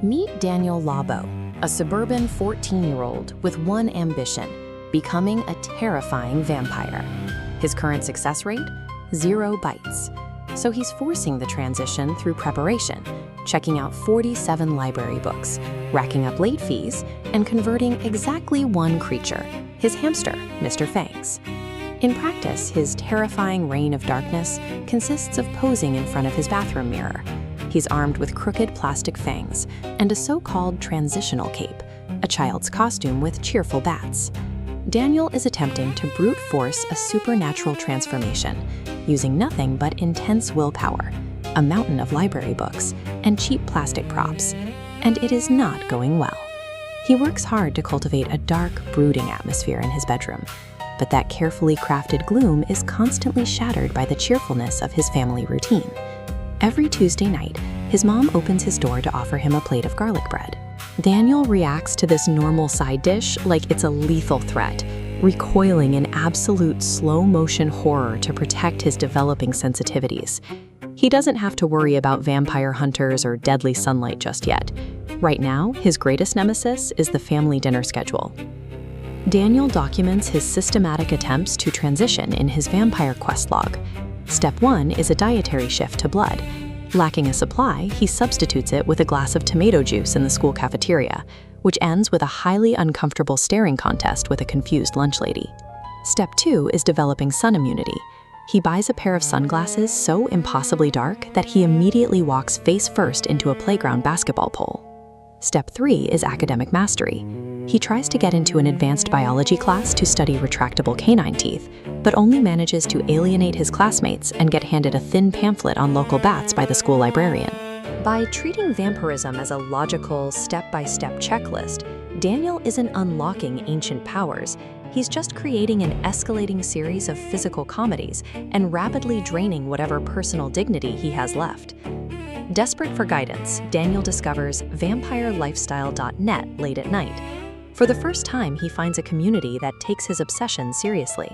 Meet Daniel Lobbo, a suburban 14-year-old with one ambition: becoming a terrifying vampire. His current success rate? 0 bites. So he's forcing the transition through preparation, checking out 47 library books, racking up late fees, and converting exactly one creature, his hamster, Mr. Fangs. In practice, his terrifying reign of darkness consists of posing in front of his bathroom mirror. He's armed with crooked plastic fangs and a so-called transitional cape, a child's costume with cheerful bats. Daniel is attempting to brute force a supernatural transformation, using nothing but intense willpower, a mountain of library books, and cheap plastic props. And it is not going well. He works hard to cultivate a dark, brooding atmosphere in his bedroom, but that carefully crafted gloom is constantly shattered by the cheerfulness of his family routine. Every Tuesday night, his mom opens his door to offer him a plate of garlic bread. Daniel reacts to this normal side dish like it's a lethal threat, recoiling in absolute slow-motion horror to protect his developing sensitivities. He doesn't have to worry about vampire hunters or deadly sunlight just yet. Right now, his greatest nemesis is the family dinner schedule. Daniel documents his systematic attempts to transition in his vampire quest log. Step 1 is a dietary shift to blood. Lacking a supply, he substitutes it with a glass of tomato juice in the school cafeteria, which ends with a highly uncomfortable staring contest with a confused lunch lady. Step 2 is developing sun immunity. He buys a pair of sunglasses so impossibly dark that he immediately walks face first into a playground basketball pole. Step 3 is academic mastery. He tries to get into an advanced biology class to study retractable canine teeth, but only manages to alienate his classmates and get handed a thin pamphlet on local bats by the school librarian. By treating vampirism as a logical, step-by-step checklist, Daniel isn't unlocking ancient powers. He's just creating an escalating series of physical comedies and rapidly draining whatever personal dignity he has left. Desperate for guidance, Daniel discovers vampirelifestyle.net late at night. For the first time, he finds a community that takes his obsession seriously.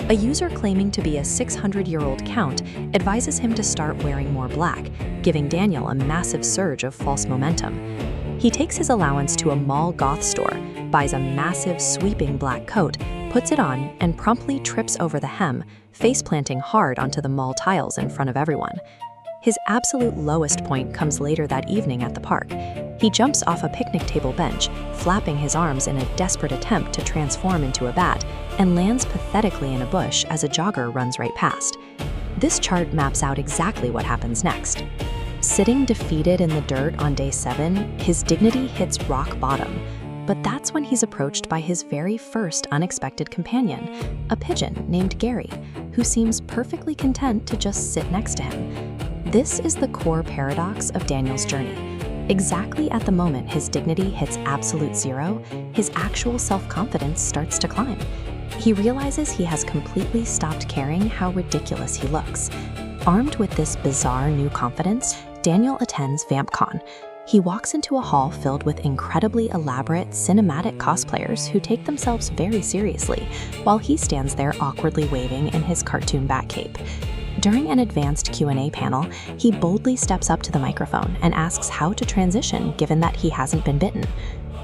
A user claiming to be a 600-year-old count advises him to start wearing more black, giving Daniel a massive surge of false momentum. He takes his allowance to a mall goth store, buys a massive, sweeping black coat, puts it on, and promptly trips over the hem, face-planting hard onto the mall tiles in front of everyone. His absolute lowest point comes later that evening at the park. He jumps off a picnic table bench, flapping his arms in a desperate attempt to transform into a bat, and lands pathetically in a bush as a jogger runs right past. This chart maps out exactly what happens next. Sitting defeated in the dirt on day 7, his dignity hits rock bottom. But that's when he's approached by his very first unexpected companion, a pigeon named Gary, who seems perfectly content to just sit next to him. This is the core paradox of Daniel's journey. Exactly at the moment his dignity hits absolute 0, his actual self-confidence starts to climb. He realizes he has completely stopped caring how ridiculous he looks. Armed with this bizarre new confidence, Daniel attends VampCon. He walks into a hall filled with incredibly elaborate cinematic cosplayers who take themselves very seriously, while he stands there awkwardly waving in his cartoon bat cape. During an advanced Q&A panel, he boldly steps up to the microphone and asks how to transition given that he hasn't been bitten.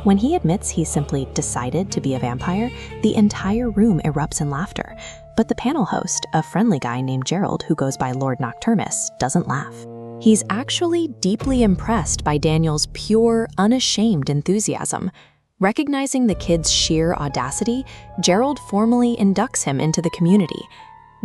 When he admits he simply decided to be a vampire, the entire room erupts in laughter. But the panel host, a friendly guy named Gerald who goes by Lord Nocturnus, doesn't laugh. He's actually deeply impressed by Daniel's pure, unashamed enthusiasm. Recognizing the kid's sheer audacity, Gerald formally inducts him into the community.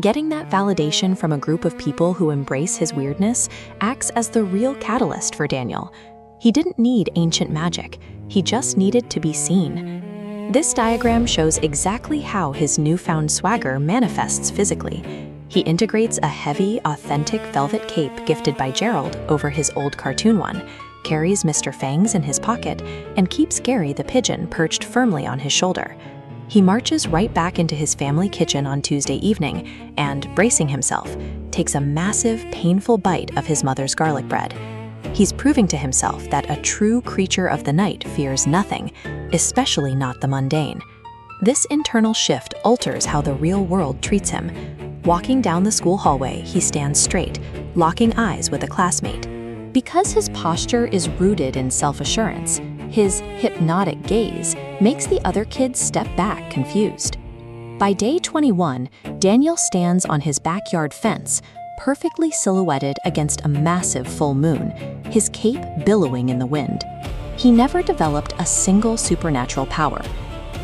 Getting that validation from a group of people who embrace his weirdness acts as the real catalyst for Daniel. He didn't need ancient magic, he just needed to be seen. This diagram shows exactly how his newfound swagger manifests physically. He integrates a heavy, authentic velvet cape gifted by Gerald over his old cartoon one, carries Mr. Fangs in his pocket, and keeps Gary the pigeon perched firmly on his shoulder. He marches right back into his family kitchen on Tuesday evening and, bracing himself, takes a massive, painful bite of his mother's garlic bread. He's proving to himself that a true creature of the night fears nothing, especially not the mundane. This internal shift alters how the real world treats him. Walking down the school hallway, he stands straight, locking eyes with a classmate. Because his posture is rooted in self-assurance, his hypnotic gaze makes the other kids step back confused. By day 21, Daniel stands on his backyard fence, perfectly silhouetted against a massive full moon, his cape billowing in the wind. He never developed a single supernatural power,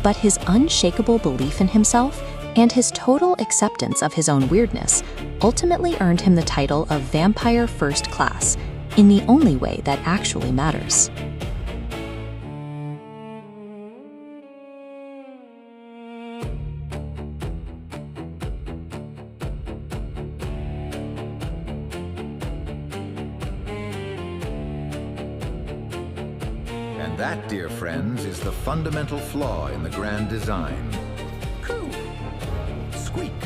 but his unshakable belief in himself and his total acceptance of his own weirdness ultimately earned him the title of Vampire First Class, in the only way that actually matters. And that, dear friends, is the fundamental flaw in the grand design. Coo! Squeak!